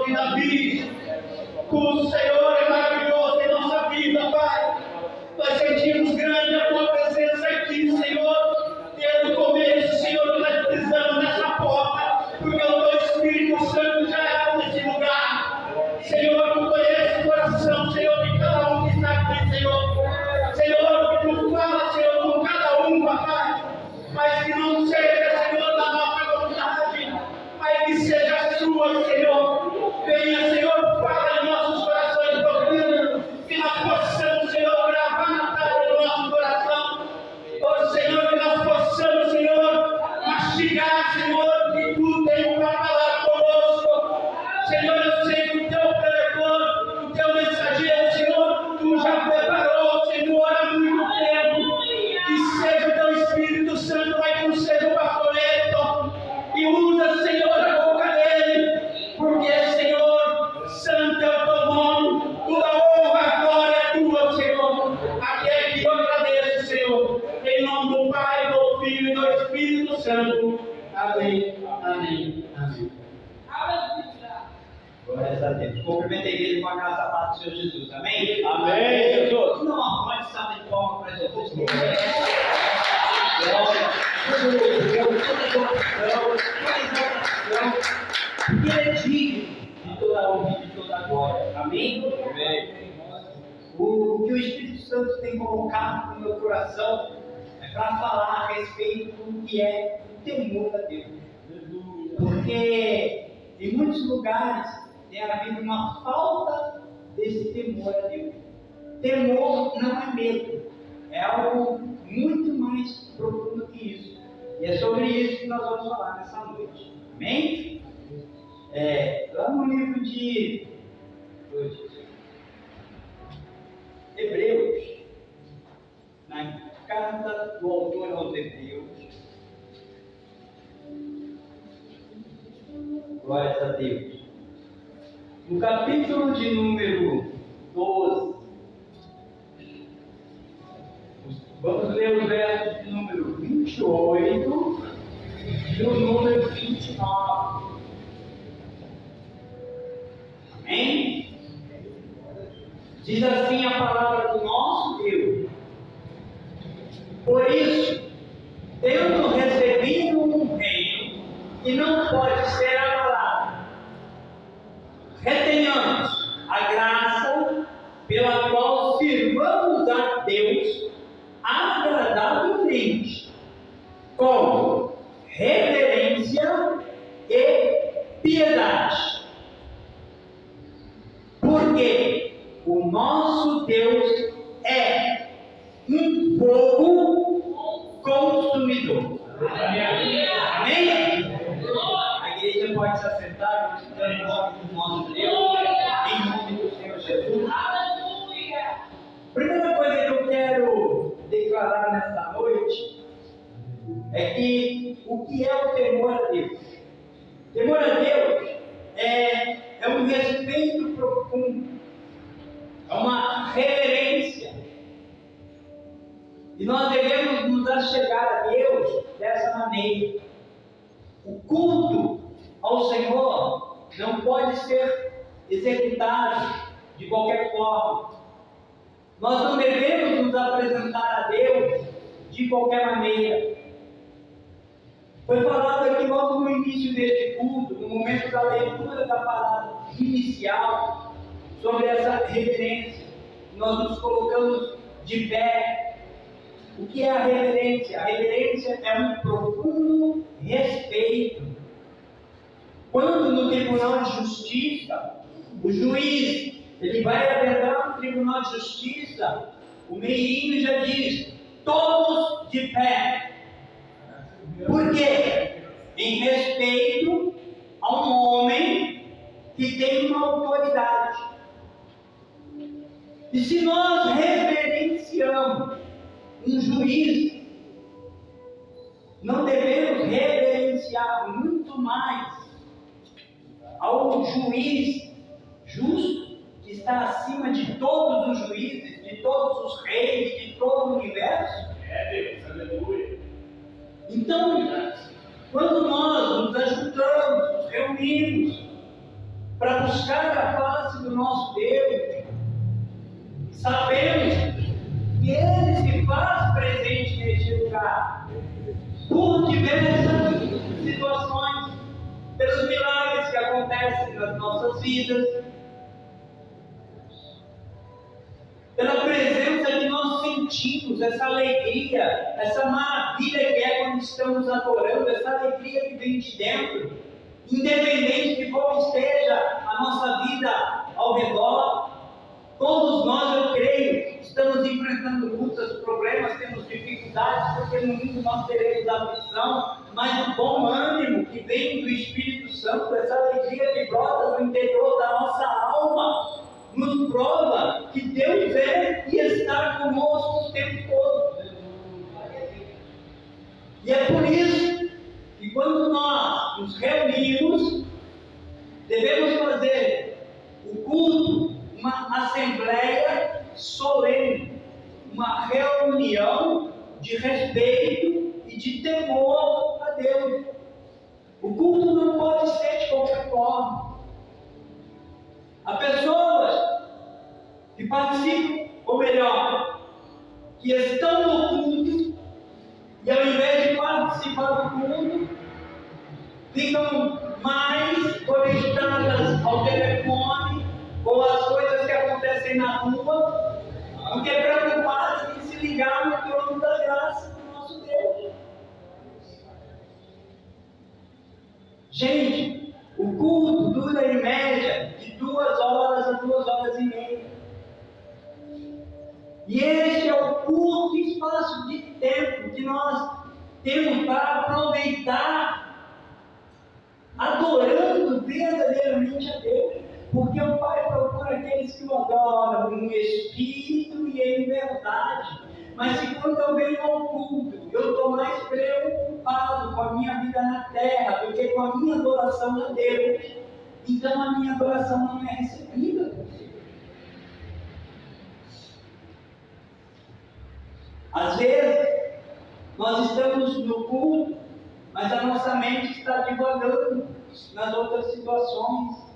de Davi. O Senhor é maravilhoso em nossa vida, Pai. Nós sentimos grande a Tua presença aqui, Senhor. Desde o começo, Senhor, nós precisamos dessa porta, porque o Teu Espírito Santo já é nesse lugar. Senhor, Tu conheces o coração, Senhor, de cada um que está aqui, Senhor. Senhor, que Tu fala, Senhor, com cada um, Papai. Mas que não seja, Senhor, da nossa vontade, mas que seja a Sua, Senhor. Venha, Senhor, fala em nossos corações, doutrina, que nós possamos, Senhor, gravar na tábua do nosso coração. Oh, Senhor, que nós possamos, Senhor, mastigar, Senhor, que Tu tens para falar conosco. Senhor, eu sei que o Teu pregador, o Teu mensageiro, Senhor, Tu já preparou, Senhor, há muito tempo. Que seja o Teu Espírito Santo, mas que não seja o pastoreto. E usa, Senhor, a boca dele, porque, Senhor, santo é o Teu nome, toda honra, glória é Tua, Senhor. Aqui é que eu agradeço, Senhor, em nome do Pai, do Filho e do Espírito Santo. Amém, amém, amém. Glórias a Deus. Cumprimenta a igreja com a graça da paz do Senhor Jesus. Amém? Amém, Jesus. Não, pode salva de palmas para Jesus. Porque Ele é digno de toda honra e de toda glória. Amém? Amém. O que o Espírito Santo tem colocado no meu coração é para falar a respeito do que é o temor a Deus. Porque em muitos lugares tem havido uma falta desse temor a Deus. Temor não é medo, é algo muito mais profundo que isso. E é sobre isso que nós vamos falar nessa noite. Amém? Lá no livro de Hebreus, na carta do autor aos Hebreus, glórias a Deus. No capítulo de número 12, vamos ler os versos de número 28 e o número 29. Amém? Diz assim a palavra do nosso Deus: por isso, tendo recebido um reino que não pode ser abalado, retenhamos a graça pela qual sirvamos a Deus agradavelmente, com reverência e piedade. Porque o nosso Deus é um fogo consumidor. Amém? A igreja pode se assentar, em nome do nosso Deus, em nome do Senhor Jesus. Primeira coisa que eu quero declarar nesta noite é que o que é o temor a Deus? Temor a Deus é um respeito profundo, é uma reverência. E nós devemos nos achegar a Deus dessa maneira. O culto ao Senhor não pode ser executado de qualquer forma. Nós não devemos nos apresentar a Deus de qualquer maneira. Foi falado aqui logo no início deste culto, no momento da leitura da palavra inicial, sobre essa reverência. Nós nos colocamos de pé. O que é a reverência? A reverência é um profundo respeito. Quando no Tribunal de Justiça, o juiz ele vai adentrar no Tribunal de Justiça, o meirinho já diz: todos de pé. Por quê? Em respeito a um homem que tem uma autoridade. E se nós reverenciamos um juiz, não devemos reverenciar muito mais ao juiz justo, que está acima de todos os juízes, de todos os reis, de todo o universo. Deus, aleluia. Então, quando nós nos ajuntamos, nos reunimos, para buscar a face do nosso Deus. Sabemos que Ele se faz presente neste lugar, por diversas situações, pelos milagres que acontecem nas nossas vidas, pela presença que nós sentimos, essa alegria, essa maravilha que é quando estamos adorando, essa alegria que vem de dentro, independente de como esteja a nossa vida ao redor. Todos nós, eu creio, estamos enfrentando lutas, problemas, temos dificuldades, porque no mundo nós teremos aflição, mas o bom ânimo que vem do Espírito Santo, essa alegria que brota do interior da nossa alma, nos prova que Deus é e está conosco o tempo todo. E é por isso que quando nós nos reunimos, devemos fazer o culto, uma assembleia solene, uma reunião de respeito e de temor a Deus. O culto não pode ser de qualquer forma. Há pessoas que participam, ou melhor, que estão no culto e ao invés de participar do culto, ficam mais conectadas ao telefone ou às coisas que acontecem na rua, do que preocupadas em se ligar no trono da graça do nosso Deus. Gente, o culto dura em média de 2 horas a 2 horas e meia. E este é o curto espaço de tempo que nós temos para aproveitar, adorando verdadeiramente a Deus. Porque o Pai procura aqueles que o adoram em espírito e em verdade. Mas se quando eu venho ao culto, eu estou mais preocupado com a minha vida na terra do que com a minha adoração a Deus, então a minha adoração não é recebida. Às vezes, nós estamos no culto, mas a nossa mente está divagando nas outras situações.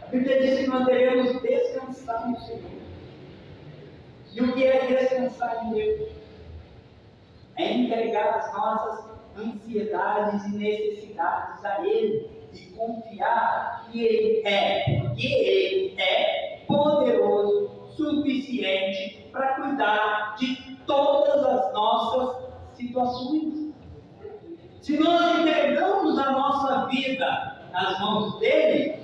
A Bíblia diz que nós devemos descansar no Senhor. E o que é descansar em Deus? É entregar as nossas ansiedades e necessidades a Ele e confiar que Ele é, porque Ele é poderoso, suficiente para cuidar de todas as nossas situações. Se nós entregamos a nossa vida nas mãos dele,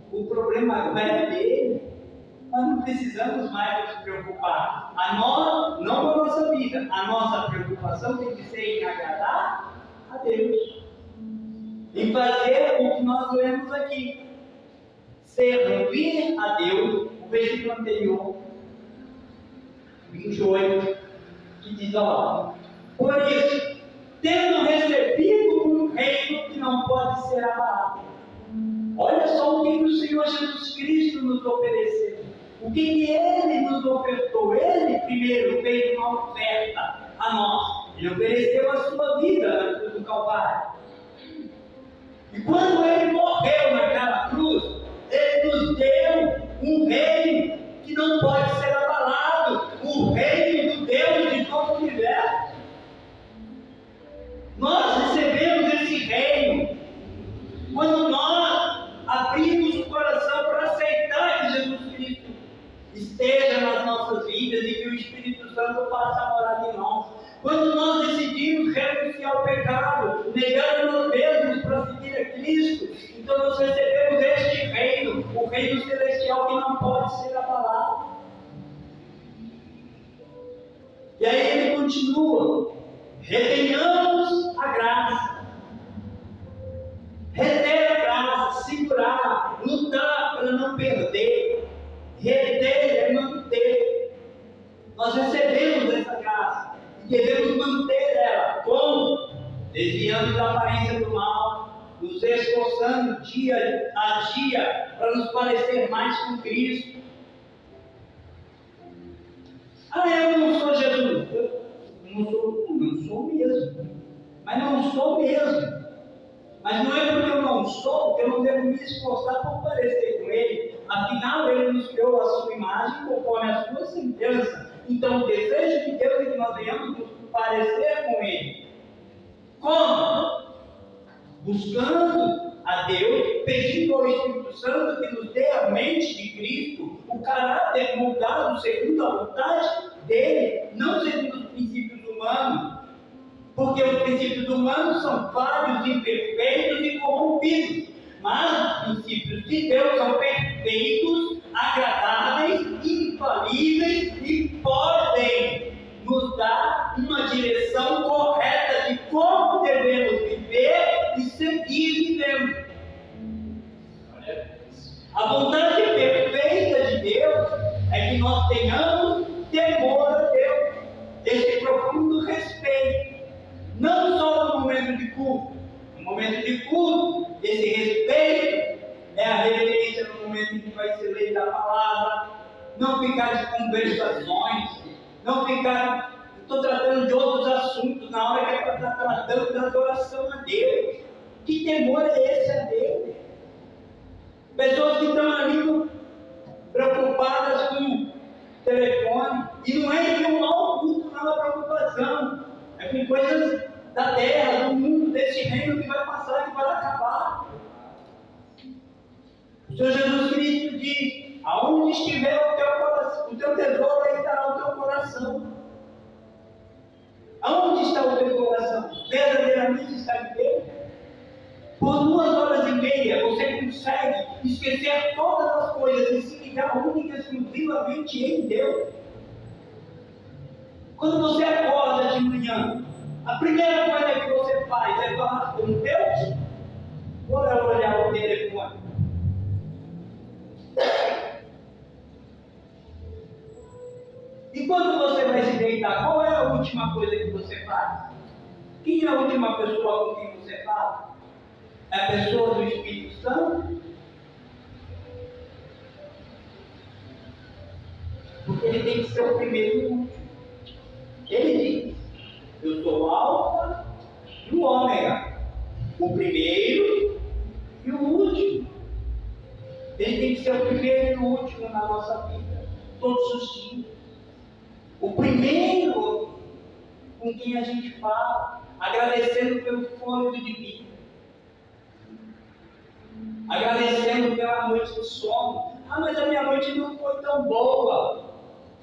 o problema agora é dele. Nós não precisamos mais nos preocupar. Não com a nossa vida. A nossa preocupação tem que ser em agradar a Deus. Em fazer o que nós lemos aqui. Servir a Deus. O versículo anterior, 28, que diz, por isso, tendo recebido um reino que não pode ser abalado. Olha só o que o Senhor Jesus Cristo nos ofereceu. O que Ele nos ofertou? Ele primeiro fez uma oferta a nós. Ele ofereceu a sua vida na cruz do Calvário. E quando Ele morreu naquela cruz, Ele nos deu um reino que não pode ser abalado. O reino do Deus de todo o universo. Nós recebemos esse reino quando nós abrimos o coração para aceitar que Jesus Cristo esteja nas nossas vidas e que o Espírito Santo faça morada em nós. Quando nós decidimos renunciar ao pecado, negar a nós mesmos para seguir a Cristo, então nós recebemos este reino, o reino celestial que não pode ser abalado. E aí ele continua: retenhamos a graça. Reter a graça, segurar, lutar para não perder. Reter é manter. Nós recebemos essa graça e devemos manter ela. Como? Desviando da aparência do mal, nos esforçando dia a dia para nos parecer mais com Cristo. Eu não sou Jesus. Eu não sou mesmo. Mas não sou mesmo. Mas não é porque eu não não sou, eu não devo me esforçar por parecer com Ele. Afinal, Ele nos criou a sua imagem conforme a sua semelhança. Então, o desejo de Deus é que nós venhamos nos parecer com Ele. Como? Buscando a Deus, pedindo ao Espírito Santo que nos dê a mente de Cristo, o caráter moldado segundo a vontade dele, não segundo os princípios humanos, porque os princípios humanos são falhos, imperfeitos e corrompidos, mas os princípios de Deus são perfeitos, agradáveis, infalíveis e podem nos dar uma direção correta de como devemos viver e seguir vivendo. A vontade perfeita de Deus é que nós tenhamos temor a Deus, esse profundo respeito, não só no momento de culto. No momento de culto, esse respeito é a reverência no momento em que vai ser lida a palavra, não ficar de conversações, não ficar, estou tratando de outros assuntos na hora que é para estar tratando da adoração a Deus. Que temor é esse a Deus? Pessoas que estão ali preocupadas com o telefone, e não é que um mau culto não é preocupação, é com coisas da terra, do mundo, desse reino que vai passar, que vai acabar. O Senhor Jesus Cristo diz: aonde estiver o teu coração, o teu tesouro, aí estará o teu coração. Aonde está o teu coração? Verdadeiramente está em Deus? Por 2h30 você consegue esquecer todas as coisas e se ligar única e exclusivamente em Deus. Quando você acorda de manhã, a primeira coisa que você faz é falar com Deus ou é olhar o telefone? E quando você vai se deitar, qual é a última coisa que você faz? Quem é a última pessoa com quem você fala? É a pessoa do Espírito Santo? Porque ele tem que ser o primeiro e o último. Ele diz: eu sou o Alfa e o Ômega, o primeiro e o último. Ele tem que ser o primeiro e o último na nossa vida, todos os dias. O primeiro com quem a gente fala, agradecendo pelo fôlego de vida, agradecendo pela noite de sono. Ah, mas a minha noite não foi tão boa.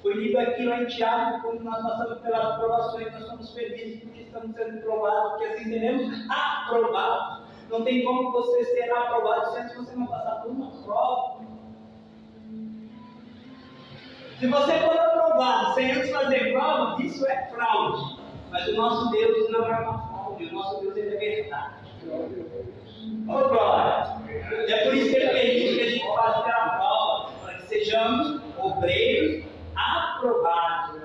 Foi lido aqui lá em Tiago, quando nós passamos pelas provações, nós somos felizes porque estamos sendo provados, porque assim seremos aprovados. Não tem como você ser aprovado se antes você não passar por uma prova. Se você for aprovado sem antes fazer prova, isso é fraude. Mas o nosso Deus não é uma fraude, o nosso Deus é verdade. Oh, glória! É por isso que ele permite que a gente faça a prova, para que sejamos obreiros aprovados.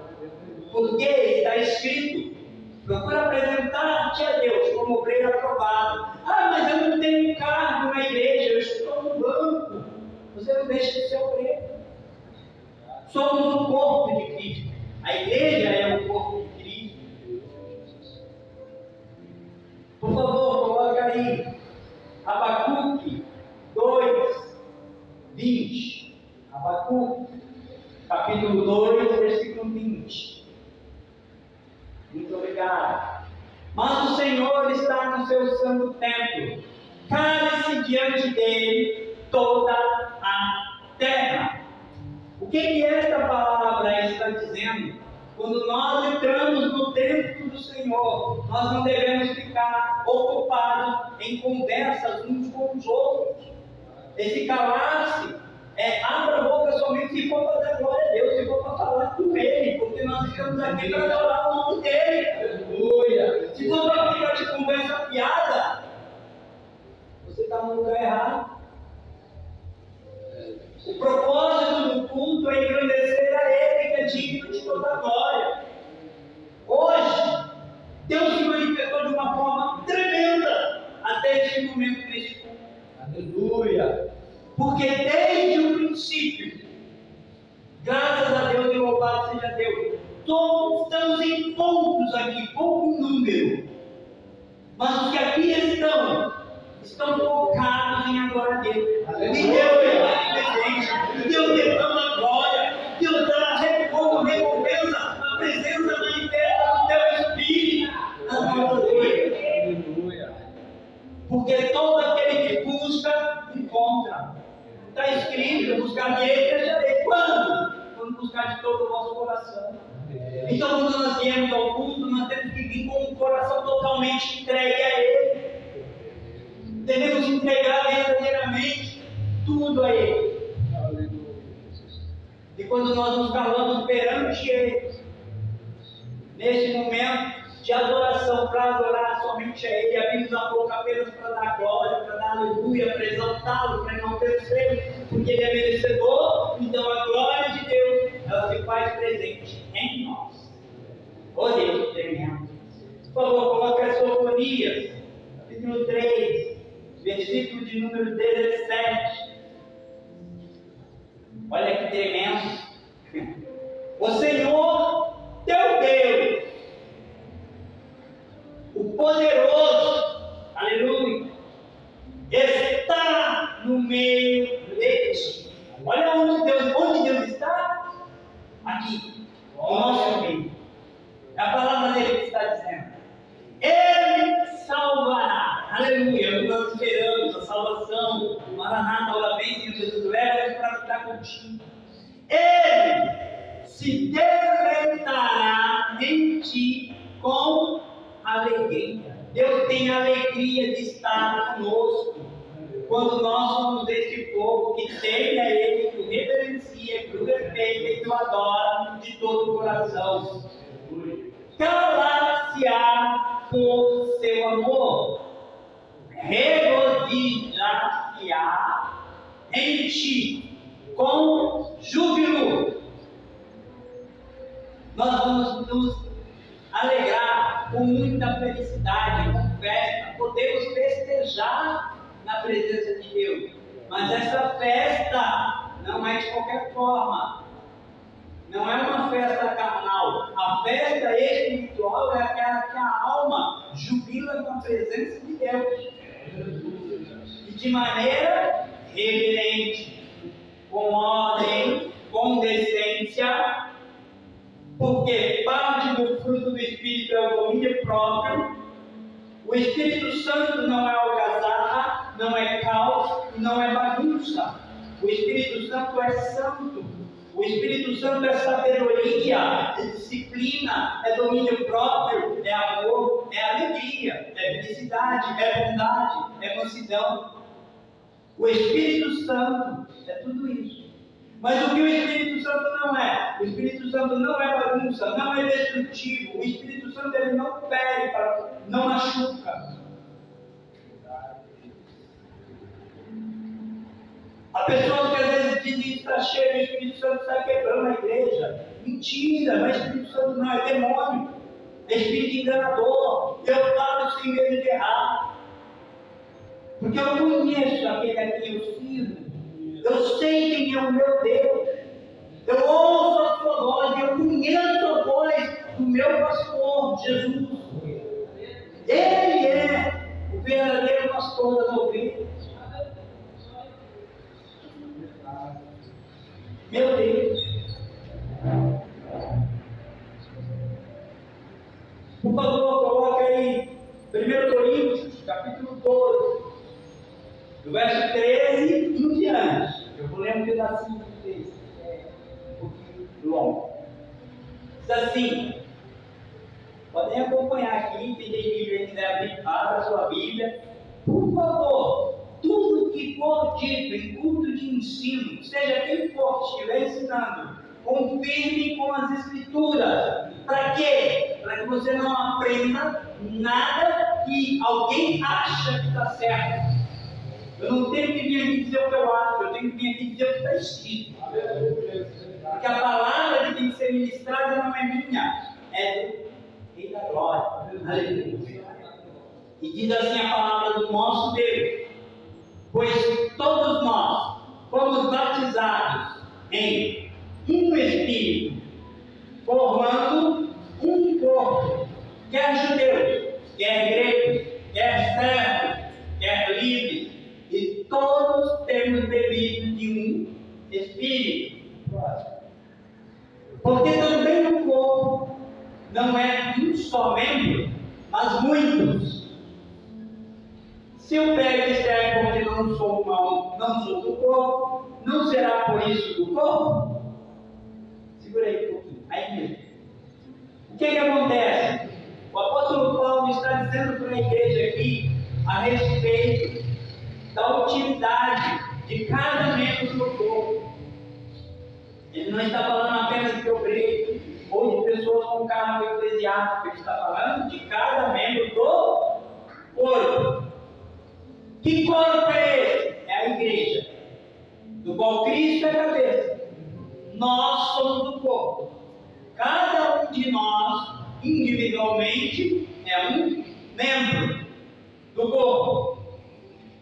Porque está escrito: procura apresentar-te a Deus como obreiro aprovado. Ah, mas eu não tenho cargo na igreja, eu estou no banco. Você não deixa de ser obreiro. Somos o corpo de Cristo. A igreja é o corpo de Cristo. Por favor, coloca aí Abacuque 2:20. Abacuque, capítulo 2, versículo 20. Muito obrigado. Mas o Senhor está no seu santo templo. Cale-se diante dele toda a terra. O que esta palavra está dizendo? Quando nós entramos no templo do Senhor, nós não devemos ficar ocupados em conversas uns com os outros. Esse calar-se abra a boca somente se for para dar glória a Deus, se for para falar com Ele, porque nós estamos aqui para adorar o nome dEle. Aleluia! Se for para ficar de conversa piada, você está no lugar errado. O propósito do culto é engrandecer a Ele, que é digno de toda a glória. Hoje, Deus se manifestou de uma forma tremenda até este momento neste culto. Aleluia! Porque desde o princípio, graças a Deus e louvado seja Deus, todos estamos em poucos aqui, pouco número, mas os que aqui estão focados E Deus é presente. Deus derrama glória. Deus dá como recompensa a presença manifesta do teu Espírito nas nossas vidas. Porque todo aquele que busca, encontra. Está escrito, buscar de Ele, deixarei. Quando? Quando buscar de todo o vosso coração. Então, quando nós viemos ao culto, nós temos que vir com o coração totalmente entregue a Ele. Devemos entregar verdadeiramente tudo a Ele. E quando nós nos calamos perante Ele, nesse momento de adoração, para adorar somente a Ele, abrimos a boca apenas para dar glória, para dar aleluia, para exaltá-lo, para enaltecê-lo, porque Ele é merecedor. Então a glória de Deus, ela se faz presente em nós. Oh Deus, tremendo. Por favor, coloque as Sofonias, capítulo 3, versículo de número 17. Olha que tremendo. O Senhor, teu Deus, o poderoso, aleluia, está no meio de ti. Olha onde Deus está? Aqui, no nosso meio. É a palavra dele que está dizendo. Ele salvará. Aleluia. Nós esperamos a salvação. Maranata, ora bem, Senhor Jesus, leva-nos para estar contigo. Ele se deleitará em ti com alegria. Deus tem alegria de estar conosco. Quando nós somos esse povo que teme a Ele, que o reverencia, que o respeita e que o adora de todo o coração. Calar-se-á por seu amor, regozijar-se-á em ti com júbilo. Nós vamos nos alegrar com muita felicidade, com festa. Podemos festejar na presença de Deus, mas essa festa não é de qualquer forma. Não é uma festa carnal. A festa espiritual é aquela que a alma jubila com a presença de Deus. E de maneira reverente, com ordem, com decência, porque parte do fruto do Espírito é o domínio próprio. O Espírito Santo não é algazarra, não é caos, não é bagunça. O Espírito Santo é santo. O Espírito Santo é sabedoria, é disciplina, é domínio próprio, é amor, é alegria, é felicidade, é bondade, é mansidão. O Espírito Santo é tudo isso. Mas o que o Espírito Santo não é? O Espírito Santo não é bagunça, não é destrutivo. O Espírito Santo ele não fere, não machuca. Há pessoas que às vezes dizem que está cheio do Espírito Santo, está quebrando a igreja. Mentira, mas Espírito Santo não é demônio, é espírito enganador. Eu falo sem medo de errar, porque eu conheço aquele a quem eu sirvo, eu sei quem é o meu Deus, eu ouço a sua voz, eu conheço a voz do meu pastor, Jesus. Ele é o verdadeiro pastor das ovelhas. Meu Deus. Por favor, coloca aí 1 Coríntios, capítulo 12, do verso 13 em diante. Eu vou ler um pedacinho do texto, um pouquinho longo. Diz assim, podem acompanhar aqui, quem tem Bíblia e quiser abrir, abra a sua Bíblia. Por favor, tudo que for dito em culto de ensino, seja quem for estiver ensinando, confirme com as Escrituras. Para quê? Para que você não aprenda nada que alguém acha que está certo. Eu não tenho que vir aqui dizer o que eu acho, eu tenho que vir aqui dizer o que está escrito. Porque a palavra que tem que ser ministrada não é minha, é do Rei da Glória. Aleluia. E diz assim a palavra do nosso Deus: pois todos nós fomos batizados em um Espírito, formando um corpo, quer judeus, quer gregos, quer servos, quer livres, e todos temos bebido Porque também o corpo não é um só membro, mas muitos. Se o pé disser, porque não sou mal, não sou do corpo, não será por isso do corpo? Segura aí um pouquinho, aí mesmo. O que acontece? O apóstolo Paulo está dizendo para a igreja aqui a respeito da utilidade de cada membro do corpo. Ele não está falando apenas de obreiros ou de pessoas com cargo eclesiástico, ele está falando de cada membro do corpo. Que corpo é esse? É a igreja, do qual Cristo é a cabeça. Nós somos o corpo. Cada um de nós, individualmente, é um membro do corpo.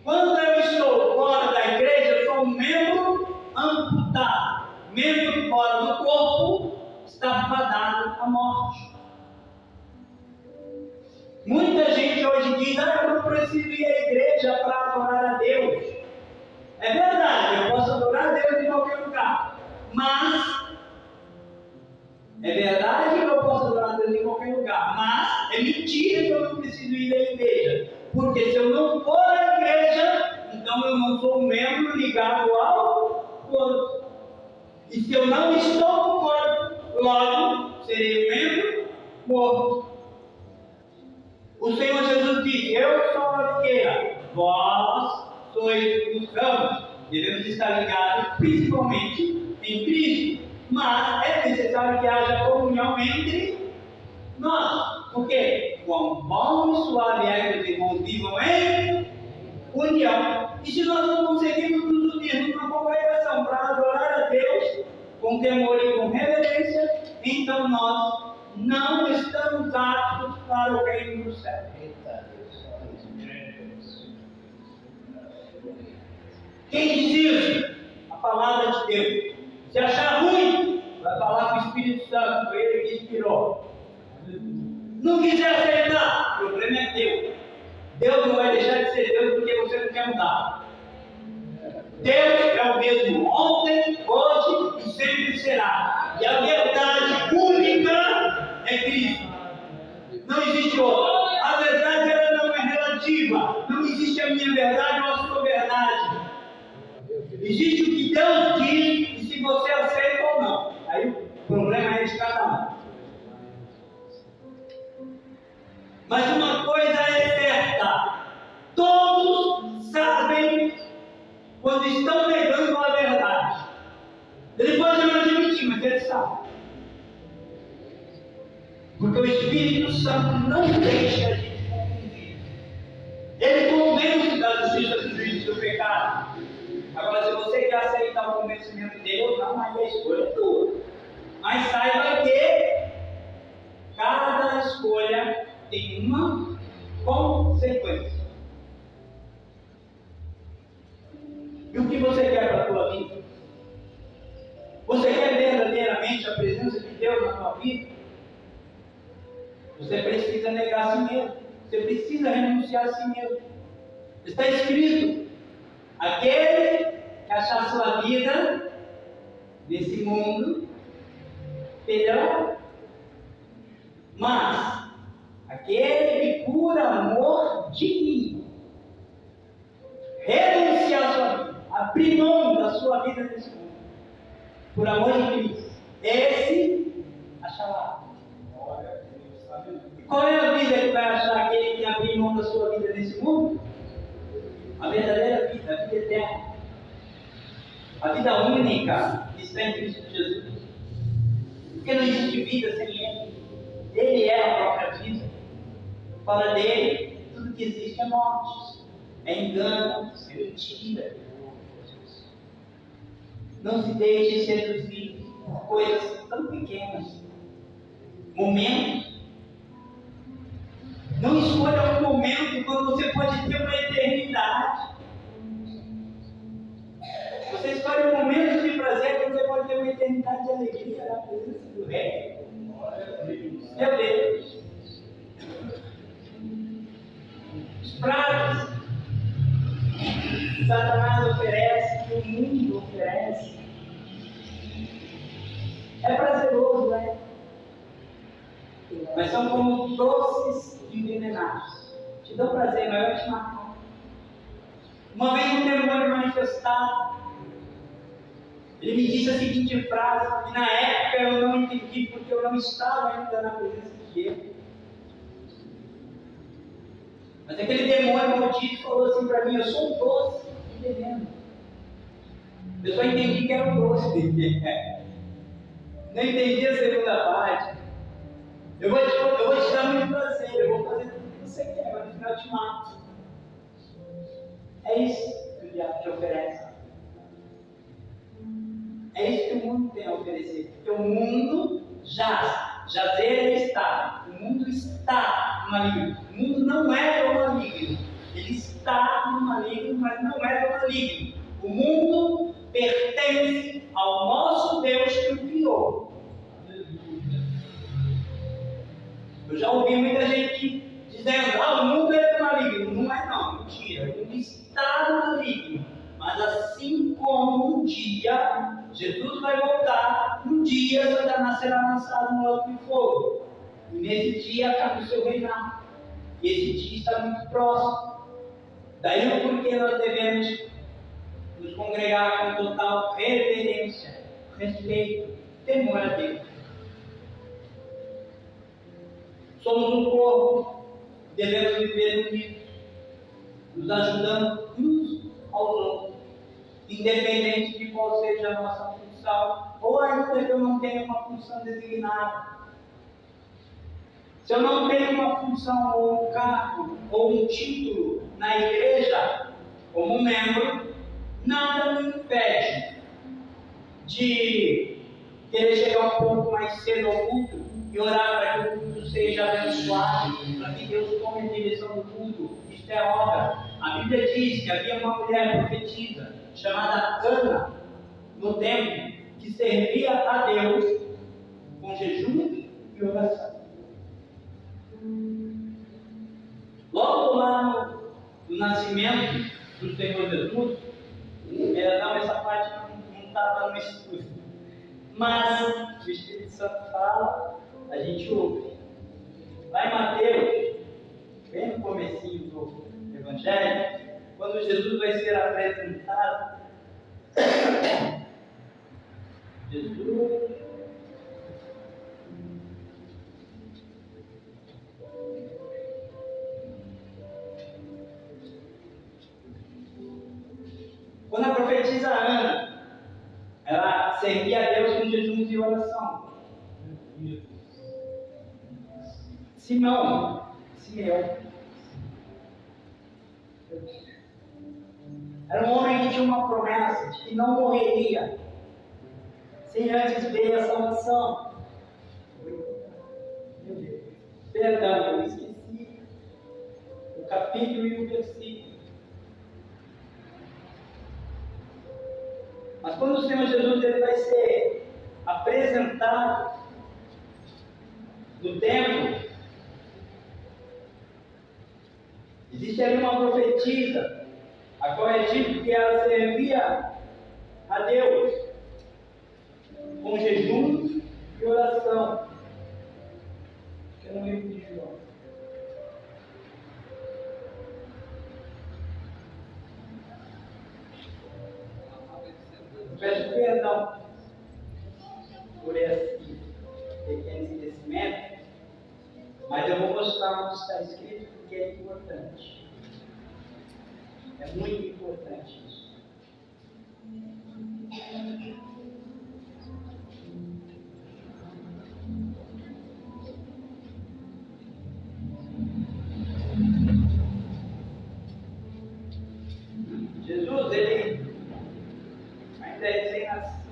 Quando eu estou fora da igreja, eu sou um membro amputado. Membro fora do corpo está fadado à morte. Muita gente hoje diz: eu não preciso ir à igreja para adorar a Deus. É verdade, eu posso adorar a Deus em qualquer lugar. Mas, é verdade que eu posso adorar a Deus em qualquer lugar. Mas, é mentira que eu não preciso ir à igreja. Porque se eu não for à igreja, então eu não sou um membro ligado ao corpo. E se eu não estou no corpo, logo serei um membro morto. O Senhor Jesus disse: eu sou a videira, vós sois os ramos. Devemos estar ligados principalmente em Cristo. Mas é necessário que haja comunhão entre nós. Por quê? Quão bom e suave é que os irmãos vivam em união. E se nós não conseguimos nos unir numa congregação para adorar a Deus com temor e com reverência, então nós não estamos aptos para o reino do céu. Quem diz isso? A palavra de Deus. Se achar ruim, vai falar com o Espírito Santo, foi ele que inspirou. Não quiser aceitar, o problema é teu. Deus não vai deixar de ser Deus porque você não quer mudar. Deus é o mesmo ontem, hoje e sempre será. E a verdade única é Cristo. Não existe outra. A verdade ela não é relativa. Não existe a minha verdade ou a sua verdade. Existe o que Deus diz e se você aceita ou não. Aí o problema é de cada um. Mas uma coisa é certa: todos sabem quando estão negando a verdade. Ele pode não admitir, mas ele sabe. Porque o Espírito Santo não deixa a gente confundir. Ele convence da justiça, do juízo e do pecado. Agora, se você quer aceitar o convencimento dele ou não, aí a escolha é tua. Mas saiba que cada escolha tem uma consequência. E o que você quer para a tua vida? Você quer verdadeiramente a presença de Deus na tua vida? Você precisa negar a si mesmo. Você precisa renunciar a si mesmo. Está escrito: aquele que achar sua vida nesse mundo perderá. Mas aquele que por amor de mim renunciar a sua vida, abrir mão da sua vida nesse mundo, por amor de Cristo, esse achará. E qual é a vida que vai achar aquele que abrir mão da sua vida nesse mundo? A verdadeira vida, a vida eterna, a vida única que está em Cristo Jesus. Porque não existe vida sem Ele. Ele é a própria vida. Fora dele, tudo que existe é morte, é engano, é mentira. Não se deixe seduzir por coisas tão pequenas. Momentos. Não escolha um momento quando você pode ter uma eternidade. Você escolhe um momento de prazer quando você pode ter uma eternidade de alegria na presença do Rei. Meu Deus. Os pratos que Satanás oferece, que o mundo oferece, É prazeroso, né? Mas são como doces envenenados. Te dão prazer, mas vai te matar. Uma vez um demônio manifestado, ele me disse a seguinte frase, que na época eu não entendi, porque eu não estava ainda na presença de Deus. Mas aquele demônio maldito falou assim para mim: eu sou um doce de veneno. Eu só entendi que era um doce. Não entendi a segunda parte. Eu vou te dar muito prazer, eu vou fazer tudo o que você quer, mas no final eu te mato. É isso que o diabo te oferece. É isso que o mundo tem a oferecer. Porque o mundo jazer está. O mundo está no maligno. O mundo não é do maligno. Ele está no maligno, mas não é do maligno. O mundo pertence ao nosso Deus que o criou. Eu já ouvi muita gente dizendo: o mundo é do maligno. Não é não, mentira. O mundo está no maligno. Mas assim como um dia Jesus vai voltar, um dia Satanás será lançado no lago de fogo. E nesse dia acaba o seu reinado. E esse dia está muito próximo. Daí o porquê nós devemos nos congregar com total reverência, respeito, temor a Deus. Somos um corpo, devemos viver unidos, nos ajudando uns aos outros, independente de qual seja a nossa função, ou ainda que eu não tenha uma função designada. Se eu não tenho uma função, ou um cargo, ou um título na igreja, como membro, nada me impede de querer chegar um pouco mais cedo ao culto e orar para que o culto seja abençoado, para que Deus tome a direção do culto. Isto é obra. A Bíblia diz que havia uma mulher profetisa chamada Ana no templo que servia a Deus com jejum e oração. Logo lá no nascimento do Senhor Jesus, essa parte não estava no estudo, mas o Espírito Santo fala, a gente ouve. Lá em Mateus, bem no comecinho do Evangelho, quando Jesus vai ser apresentado, Jesus quando a profetisa Ana, ela servia a Deus com jejum e oração. Simeão, era um homem que tinha uma promessa de que não morreria sem antes ver a salvação. Perdão, eu esqueci o capítulo e o versículo. Mas quando o Senhor Jesus ele vai ser apresentado no templo, existe ali uma profetisa, a qual é dito que ela servia a Deus com jejum e oração. Que é no livro de João. Peço perdão por esse pequeno esquecimento, mas eu vou mostrar onde está escrito porque é importante. É muito importante isso. Jesus, ele ainda é recém-nascido.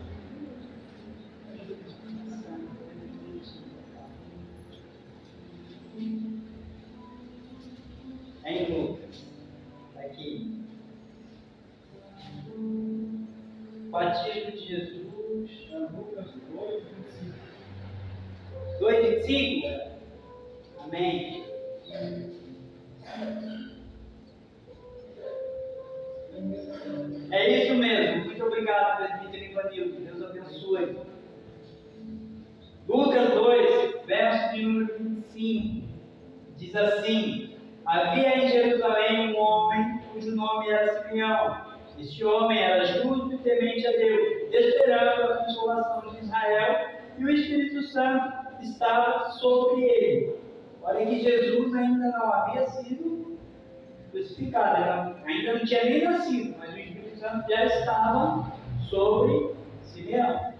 Em Lucas, aqui. Batismo de Jesus, Lucas 2:25. 2:25? Amém. É isso mesmo. Muito obrigado, presbítero Ivanildo. Deus abençoe. Lucas 2, verso de número 25, diz assim: havia em Jerusalém um homem cujo nome era Simeão. Este homem era justo e temente a Deus, esperando a consolação de Israel, e o Espírito Santo estava sobre ele. Olha que Jesus ainda não havia sido crucificado, ainda não tinha nem nascido, mas o Espírito Santo já estava sobre Simeão.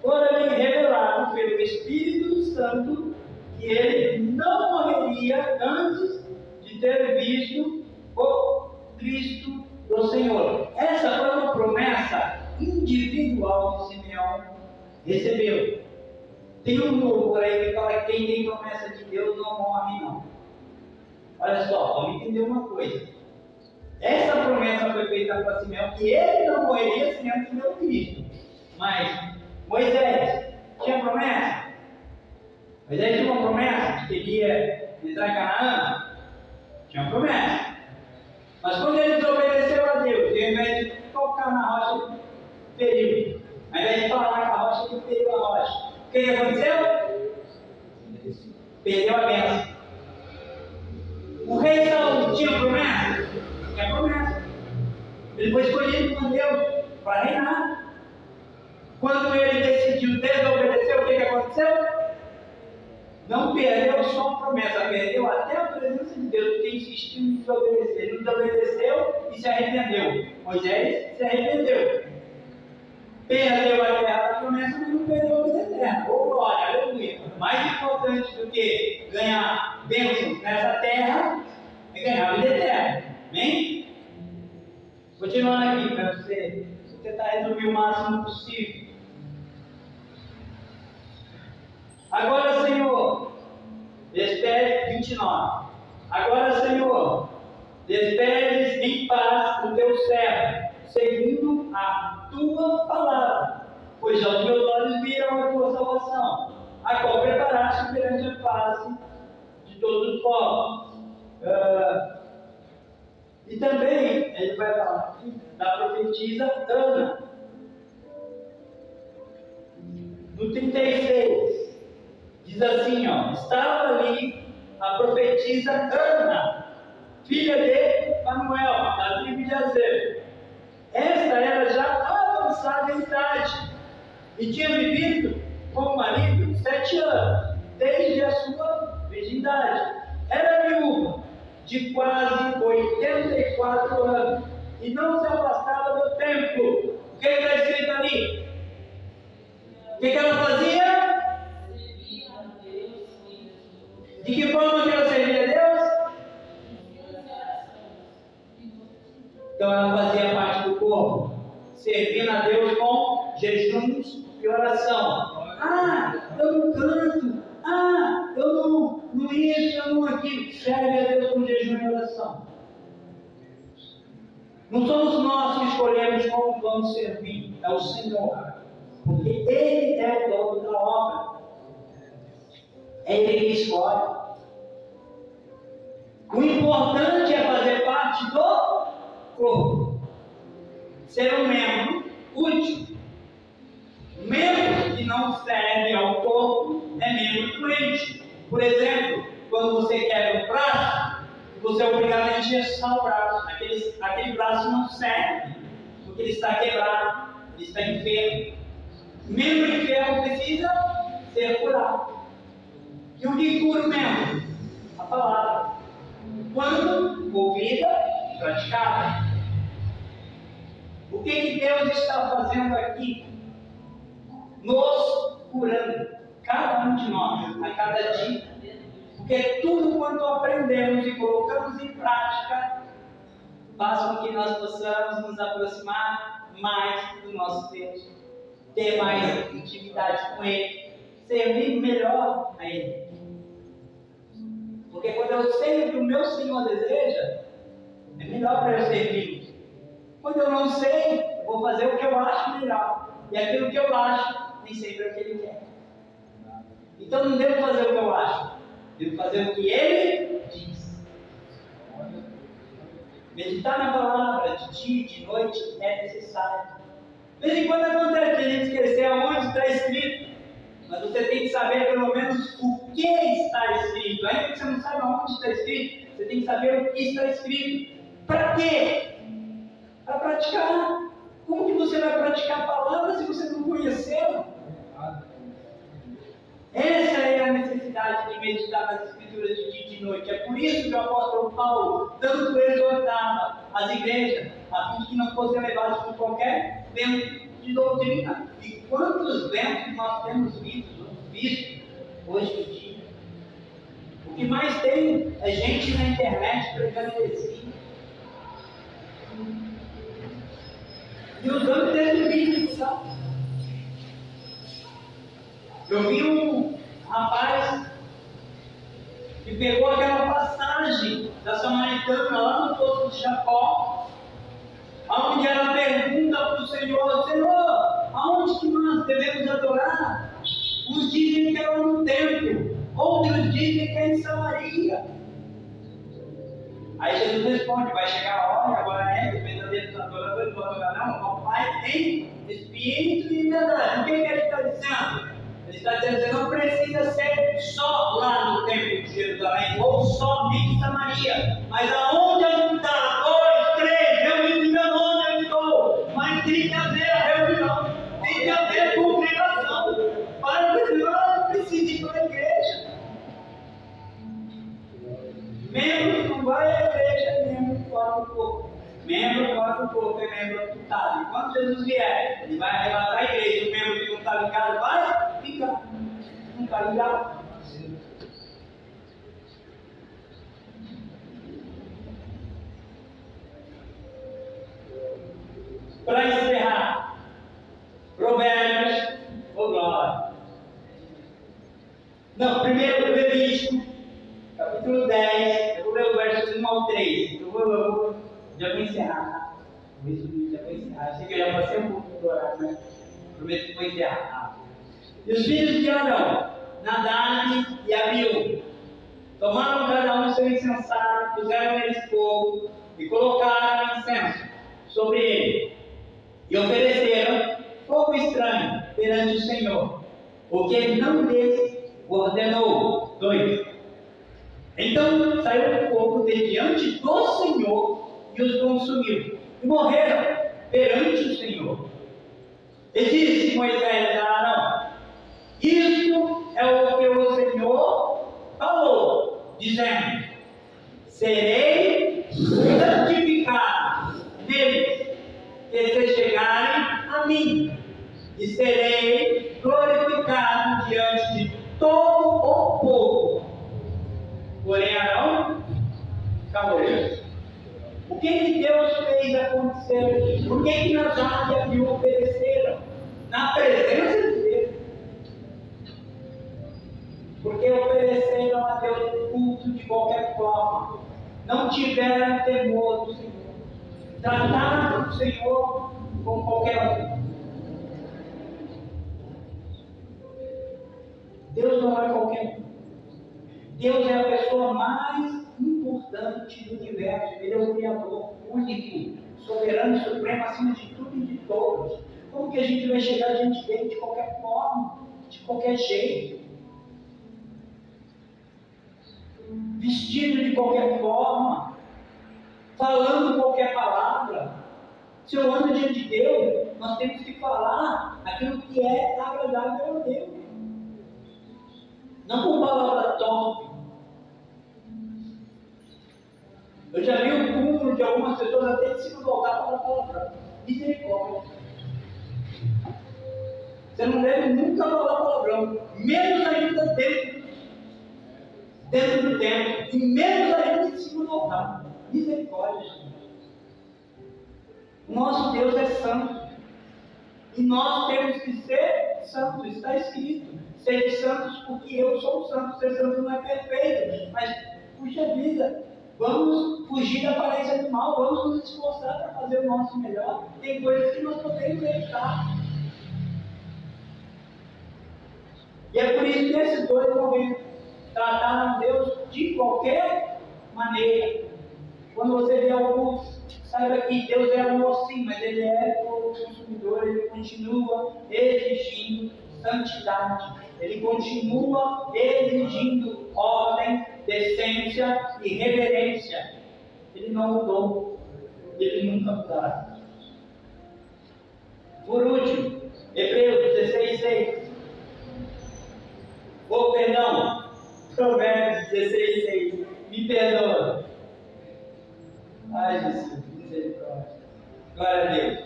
Fora-lhe revelado pelo Espírito Santo que ele não morreria antes de ter visto o Cristo do Senhor. Essa foi uma promessa individual que Simeão recebeu. Tem um louvor aí que fala que quem tem promessa de Deus não morre, não. Olha só, vamos entender uma coisa. Essa promessa foi feita para Simeão, que ele não morreria sem antes ver o Cristo. Mas Moisés tinha promessa? Moisés tinha uma promessa que queria entrar em Canaã? Tinha uma promessa. Mas quando ele desobedeceu a Deus, ao invés de tocar na rocha, ele feriu. Ao invés de falar com a rocha, ele feriu a rocha. O que aconteceu? Perdeu a bênção. O rei Saul tinha promessa? Tinha promessa. Ele foi escolhido por Deus para reinar. Quando ele decidiu desobedecer, o que aconteceu? Não perdeu só a promessa, perdeu até a presença de Deus, porque insistiu em desobedecer. Ele desobedeceu e se arrependeu. Moisés se arrependeu. Perdeu a terra da promessa, mas não perdeu a vida eterna. Oh, glória, aleluia. Mais importante do que ganhar bênçãos nessa terra é ganhar a vida eterna. Amém? Continuando aqui, para você tentar resumir o máximo possível. Agora, Senhor, despede 29. Agora, Senhor, despedes em paz o teu servo, seguindo a tua palavra, pois já os meus olhos viram a tua salvação, a qual preparaste perante a face de todos os povos. E também, ele vai falar aqui da profetisa Ana, no 36. Diz assim, estava ali a profetisa Ana, filha de Fanuel, da tribo de Azer. Esta era já avançada em idade e tinha vivido com o marido 7 anos, desde a sua virgindade. Era viúva de quase 84 anos e não se afastava do templo. O que está escrito ali? O que ela fazia? De que forma que ela servia a Deus? Então ela fazia parte do corpo, servindo a Deus com jejuns e oração. Eu não canto. Eu não isso, eu não aquilo. Serve a Deus com jejum e oração. Não somos nós que escolhemos como vamos servir, é o Senhor. Porque Ele é o dono da obra. É Ele que escolhe. O importante é fazer parte do corpo. Ser um membro útil. Membro que não serve ao corpo é membro doente. Por exemplo, quando você quebra um braço, você é obrigado a engessar o braço. Aquele braço não serve, porque ele está quebrado, ele está enfermo. Membro enfermo precisa ser curado. E o que cura o membro? A palavra. Quando ouvida, praticada. O que Deus está fazendo aqui? Nos curando, cada um de nós, a cada dia. Porque tudo quanto aprendemos e colocamos em prática faz com que nós possamos nos aproximar mais do nosso Deus, ter mais intimidade com Ele, servir melhor a Ele. Porque quando eu sei o que o meu Senhor deseja, é melhor para eu servir. Quando eu não sei, eu vou fazer o que eu acho melhor. E aquilo que eu acho, nem sempre é o que Ele quer. Então não devo fazer o que eu acho, devo fazer o que Ele diz. Meditar na palavra de dia e de noite é necessário. De vez em quando acontece que a gente esquecer aonde está escrito. mas você tem que saber pelo menos o que está escrito. Ainda que você não saiba onde está escrito, você tem que saber o que está escrito. Para quê? Para praticar. Como que você vai praticar a palavra se você não conhecê-la? Essa é a necessidade de meditar nas Escrituras de dia e de noite. É por isso que o apóstolo Paulo tanto exortava as igrejas, a fim de que não fossem levados por qualquer vento de doutrina. E quantos ventos nós temos visto hoje em dia? O que mais tem é gente na internet pregando heresia. E usando desse vídeo, sabe? Eu vi um rapaz que pegou aquela passagem da Samaritana lá no poço de Jacó, onde ela pergunta para o Senhor: Senhor, aonde que nós devemos adorar? Uns dizem que é no templo, outros dizem que é em Samaria. Aí Jesus responde: vai chegar a hora, agora é, os verdadeiros adoradores vão adorar não, ao Pai em espírito e verdade. O que ele está dizendo? Ele está dizendo que você não precisa ser só lá no templo de Jerusalém, ou só em Samaria, mas aonde eu estar, 2, 3, reunidos em meu nome, eu estou. Mas tem que haver a reunião, tem que haver congregação, para que não precise ir para a igreja. Membro que não vai à igreja é membro fora do corpo. Membro fora do corpo é membro amputado. E quando Jesus vier, ele vai arrebatar a igreja. O membro que não está ligado vai ficar. Não está ligado. Para encerrar, Provérbios, glória. Não, primeiro Levítico, capítulo 10, eu vou ler o verso 1 ao 3. Já vou encerrar. Já vou encerrar. Achei que eu já passei um pouco do horário, mas prometo que vou encerrar. E os filhos de Arão, Nadab e Abiú, tomaram cada um seu incensário, puseram neles fogo e colocaram incenso sobre ele. E ofereceram fogo estranho perante o Senhor, porque ele não lhes ordenou. 2. Então saiu o fogo de diante do Senhor e os consumiu, e morreram perante o Senhor. E disse Moisés a Arão: isto é o que o Senhor falou, dizendo: serei santificado neles, que se chegarem a mim, e serei glorificado diante de todo o povo. Porém Arão calou. O que Deus fez acontecer? Por que Nadab e Abiú obedeceram? Na presença de Deus. Porque ofereceram a Deus culto de qualquer forma. Não tiveram temor do Senhor. Trataram o Senhor como qualquer um. Deus não é qualquer um. Deus é a pessoa mais importante do universo. Ele é o Criador único, soberano e supremo acima de tudo e de todos. Como que a gente vai chegar diante dele de qualquer forma, de qualquer jeito? Vestido de qualquer forma, falando qualquer palavra. Se eu ando diante de Deus, nós temos que falar aquilo que é agradável a Deus. Não com palavra torpe. Eu já vi o cúmulo de algumas pessoas até se voltar para a palavra. Misericórdia. Você não deve nunca falar palavrão, menos ainda dentro do templo, e menos ainda em cima do altar. Misericórdia, gente. O nosso Deus é santo. E nós temos que ser santos. Está escrito: sede santos porque eu sou santo. Ser santo não é perfeito, mas, puxa vida, vamos fugir da aparência do mal, vamos nos esforçar para fazer o nosso melhor. Tem coisas que nós podemos evitar. E é por isso que esses dois momentos trataram Deus de qualquer maneira. Quando você vê algo, saiba que Deus é amor sim, mas Ele é o consumidor, Ele continua exigindo santidade. ele continua exigindo ordem, decência e reverência. Ele não mudou, ele nunca mudará. Por último, Hebreus 16:6. Perdão, Provérbios 16:6. Me perdoa. Ai, Jesus, misericórdia. Glória a Deus.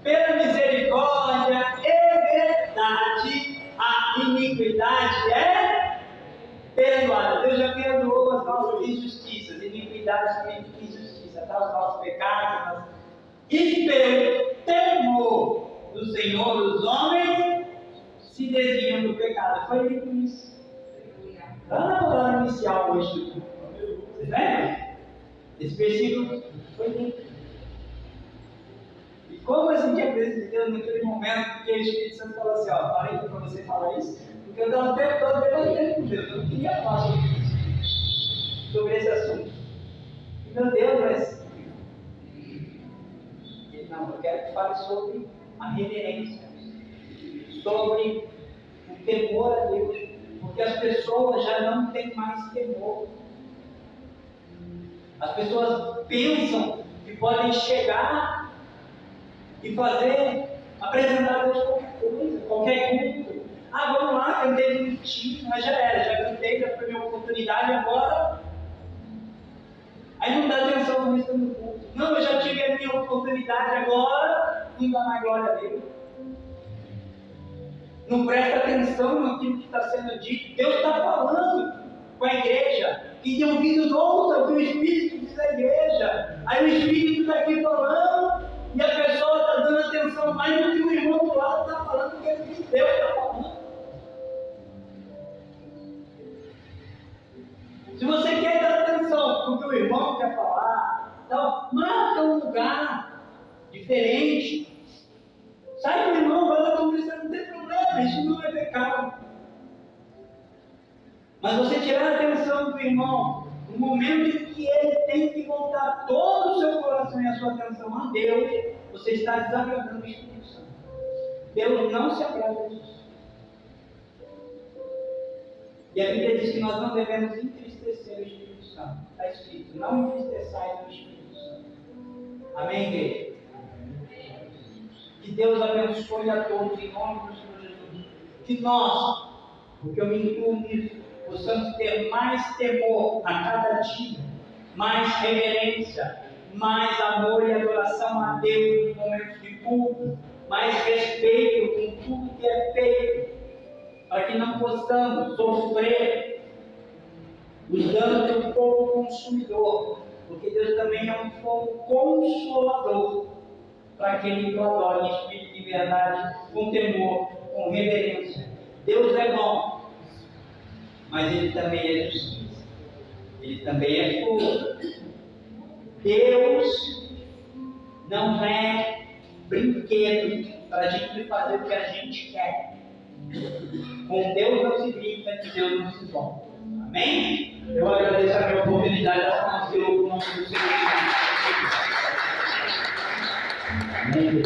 Pela misericórdia e verdade, a iniquidade é perdoada. Deus já perdoou as nossas injustiças, iniquidades também de injustiça, tá? Os nossos pecados. E pelo temor do Senhor, os homens se desviam do pecado. Foi dito isso. Lá na palavra inicial hoje do culto. Vocês lembram? Esse versículo foi dito. E como a gente acredita em Deus naquele momento que o Espírito Santo falou assim, ó, falei para você falar isso, porque eu estava o tempo todo debatendo com Deus, eu não queria falar sobre isso, sobre esse assunto. E meu Deus, mas não, eu quero que fale sobre a reverência, sobre o temor a Deus, porque as pessoas já não têm mais temor. As pessoas pensam que podem chegar e apresentar a Deus qualquer coisa, qualquer culto. Ah, vamos lá, cantei bonitinho, mas já era, já cantei, já foi minha oportunidade, agora. Aí não dá atenção no resto do culto. Não, eu já tive a minha oportunidade, agora não dá mais glória a Deus. Não presta atenção naquilo que está sendo dito. Deus está falando com a igreja. Quem tem ouvido ouça o que o Espírito diz à igreja. Aí o Espírito está aqui falando e a pessoa está dando atenção mais do que o irmão do lado está falando, porque é o que Deus está falando. Se você quer dar atenção porque o irmão quer falar, então marca um lugar diferente. Sai do irmão, vai dar conversa, não tem problema, isso não é pecado. Mas você tirar a atenção do irmão, no momento em que ele tem que voltar todo o seu coração e a sua atenção a Deus, você está desagradando o Espírito Santo. Deus não se agrada disso. E a Bíblia diz que nós não devemos entristecer o Espírito Santo. Está escrito, não entristeçais o Espírito Santo. Amém, igreja? Que Deus abençoe a todos em nome do Senhor Jesus. Que nós, porque eu me incluo nisso, possamos ter mais temor a cada dia, mais reverência, mais amor e adoração a Deus nos momentos de culto, mais respeito com tudo que é feito, para que não possamos sofrer os danos do fogo consumidor, porque Deus também é um fogo consolador, para aquele que o adora em espírito de verdade, com temor, com reverência. Deus é bom, mas Ele também é justiça, Ele também é fogo. Deus não é brinquedo para a gente fazer o que a gente quer. Com Deus não se brinca, que Deus não se bom. Amém? Eu agradeço a minha oportunidade de falar com o nome do Senhor. Amém.